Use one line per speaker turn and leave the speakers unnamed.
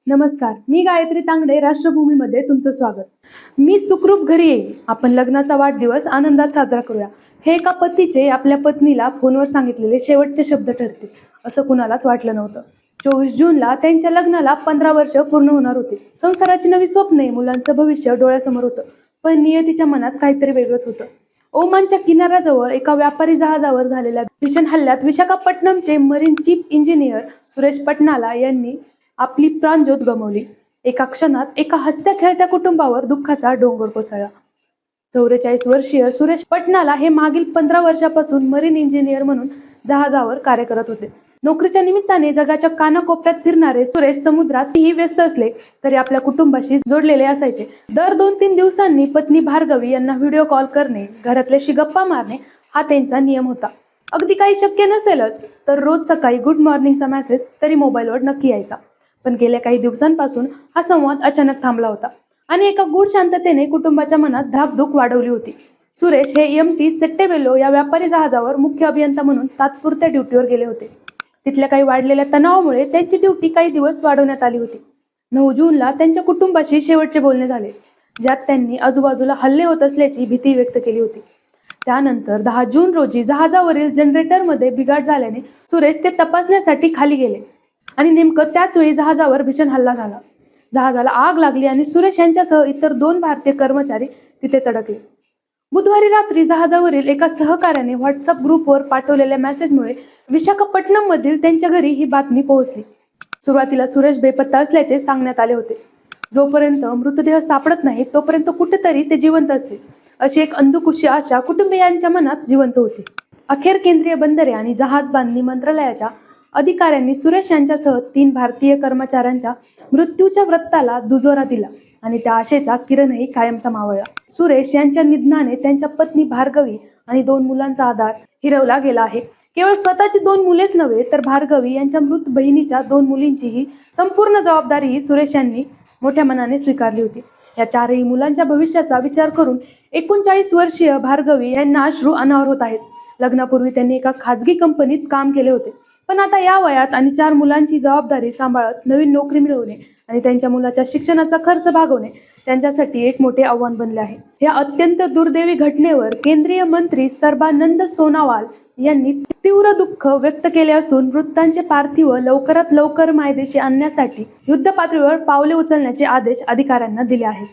नमस्कार, मी गायत्री तांगडे. राष्ट्रभूमीमध्ये तुमचं स्वागत. मी सुखरूप घरी येईल, आपण लग्नाचा वाढदिवस आनंदात साजरा करूया, हे एका पतीचे आपल्या पत्नीला फोनवर सांगितलेले शेवटचे शब्द ठरतील असं कुणालाच वाटलं नव्हतं. 24 जूनला त्यांच्या लग्नाला 15 वर्ष पूर्ण होणार होती. संसाराची नवी स्वप्ने, मुलांचं भविष्य डोळ्यासमोर होतं. पण नियतीच्या मनात काहीतरी वेगळंच होतं. ओमानच्या किनाऱ्याजवळ एका व्यापारी जहाजावर झालेल्या भीषण हल्ल्यात विशाखापट्टणमचे मरीन चीफ इंजिनियर सुरेश पटनाला यांनी आपली प्राणज्योत गमावली. एका क्षणात एका हसत्या खेळत्या कुटुंबावर दुःखाचा डोंगर कोसळला. 44 वर्षीय सुरेश पटनाला हे मागील 15 वर्षापासून मरीन इंजिनियर म्हणून जहाजावर कार्य करत होते. नोकरीच्या निमित्ताने जगाच्या कानाकोपऱ्यात फिरणारे सुरेश समुद्रात कितीही व्यस्त असले तरी आपल्या कुटुंबाशी जोडलेले असायचे. दर 2-3 दिवसांनी पत्नी भार्गवी यांना व्हिडिओ कॉल करणे, घरातल्याशी गप्पा मारणे हा त्यांचा नियम होता. अगदी काही शक्य नसेलच तर रोज सकाळी गुड मॉर्निंगचा मेसेज तरी मोबाईलवर नक्की यायचा. पण गेल्या काही दिवसांपासून हा संवाद अचानक थांबला होता आणि एका गूढ शांततेने कुटुंबाच्या मनात धाकधूक वाढवली होती. सुरेश हे MT सेट्टेबेलो या व्यापारी जहाजावर मुख्य अभियंता म्हणून तात्पुरत्या ड्युटीवर गेले होते. तिथल्या काही वाढलेल्या तणावामुळे त्यांची ड्युटी काही दिवस वाढवण्यात आली होती. 9 जूनला त्यांच्या कुटुंबाशी शेवटचे बोलणे झाले, ज्यात त्यांनी आजूबाजूला हल्ले होत असल्याची भीती व्यक्त केली होती. त्यानंतर 10 जून रोजी जहाजावरील जनरेटरमध्ये बिघाड झाल्याने सुरेश ते तपासण्यासाठी खाली गेले आणि नेमकं त्याच वेळी जहाजावर भीषण हल्ला झाला. जहाजाला आग लागली आणि सुरेश यांच्यासह इतर 2 भारतीय कर्मचारी तिथे अडकले. बुधवारी रात्री जहाजावरील एका सहकार्याने व्हॉट्सअप ग्रुपवर पाठवलेल्या मेसेजमुळे विशाखापट्टणम मधील त्यांच्या घरी ही बातमी पोहोचली. सुरुवातीला सुरेश बेपत्ता असल्याचे सांगण्यात आले होते. जोपर्यंत मृतदेह सापडत नाही तोपर्यंत कुठेतरी ते जिवंत असतील अशी एक अंधुकुशी आशा कुटुंबियांच्या मनात जिवंत होती. अखेर केंद्रीय बंदरे आणि जहाज बांधणी मंत्रालयाच्या अधिकाऱ्यांनी सुरेश यांच्यासह 3 भारतीय कर्मचाऱ्यांच्या मृत्यूच्या वृत्ताला दुजोरा दिला आणि त्या आशेचा किरणही कायमचा मावळला. सुरेश यांच्या निधनाने त्यांच्या पत्नी भार्गवी आणि 2 मुलांचा आधार हिरवला गेला आहे. केवळ स्वतःची 2 मुलेच नव्हे तर भार्गवी यांच्या मृत बहिणीच्या 2 मुलींचीही संपूर्ण जबाबदारी सुरेश यांनी मोठ्या मनाने स्वीकारली होती. या 4ही मुलांच्या भविष्याचा विचार करून 39 वर्षीय भार्गवी यांना अश्रू अनावर होत आहेत. लग्नापूर्वी त्यांनी एका खाजगी कंपनीत काम केले होते, पण आता या वयात आणि 4 मुलांची जबाबदारी सांभाळत नवीन नोकरी मिळवणे आणि त्यांच्या मुलाच्या शिक्षणाचा खर्च भागवणे त्यांच्यासाठी एक मोठे आव्हान बनले आहे. या अत्यंत दुर्दैवी घटनेवर केंद्रीय मंत्री सर्बानंद सोनोवाल यांनी तीव्र दुःख व्यक्त केले असून मृतांचे पार्थिव लवकरात लवकर मायदेशी आणण्यासाठी युद्धपातळीवर पावले उचलण्याचे आदेश अधिकाऱ्यांना दिले आहेत.